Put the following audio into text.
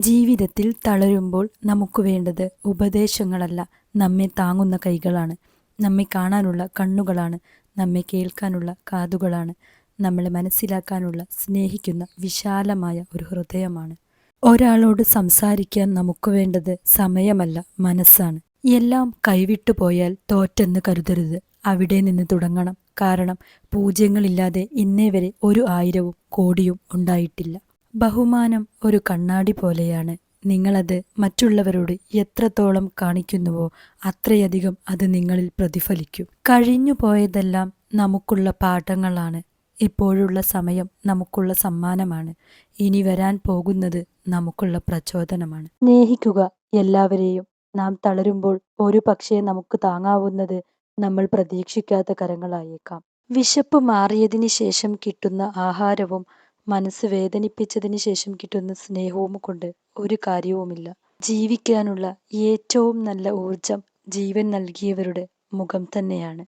ജീവിതത്തിൽ തളരുമ്പോൾ നമുക്ക് വേണ്ടത് ഉപദേശങ്ങളല്ല, നമ്മെ താങ്ങുന്ന കൈകളാണ്. നമ്മെ കാണാനുള്ള കണ്ണുകളാണ്. നമ്മെ കേൾക്കാനുള്ള കാതുകളാണ്. നമ്മളെ മനസ്സിലാക്കാനുള്ള സ്നേഹിക്കുന്ന വിശാലമായ ഒരു ഹൃദയമാണ്. ഒരാളോട് സംസാരിക്കാൻ നമുക്ക് വേണ്ടത് സമയമല്ല, മനസ്സാണ്. എല്ലാം കൈവിട്ടു പോയാൽ തോറ്റെന്ന് കരുതരുത്. അവിടെ നിന്ന് തുടങ്ങണം. കാരണം പൂജ്യങ്ങളില്ലാതെ ഇന്നേ വരെ ഒരു ആയിരവും കോടിയും ഉണ്ടായിട്ടില്ല. ബഹുമാനം ഒരു കണ്ണാടി പോലെയാണ്. നിങ്ങളത് മറ്റുള്ളവരോട് എത്രത്തോളം കാണിക്കുന്നുവോ അത്രയധികം അത് നിങ്ങളിൽ പ്രതിഫലിക്കും. കഴിഞ്ഞു പോയതെല്ലാം നമുക്കുള്ള പാഠങ്ങളാണ്. ഇപ്പോഴുള്ള സമയം നമുക്കുള്ള സമ്മാനമാണ്. ഇനി വരാൻ പോകുന്നത് നമുക്കുള്ള പ്രചോദനമാണ്. സ്നേഹിക്കുക എല്ലാവരെയും. നാം തളരുമ്പോൾ ഒരു പക്ഷേ നമുക്ക് താങ്ങാവുന്നത് നമ്മൾ പ്രതീക്ഷിക്കാത്ത കരങ്ങളായേക്കാം. വിശപ്പ് മാറിയതിന് ശേഷം കിട്ടുന്ന ആഹാരവും മനസ്സ് വേദനിപ്പിച്ചതിന് ശേഷം കിട്ടുന്ന സ്നേഹവും കൊണ്ട് ഒരു കാര്യവുമില്ല. ജീവിക്കാനുള്ള ഏറ്റവും നല്ല ഊർജം ജീവൻ നൽകിയവരുടെ മുഖം തന്നെയാണ്.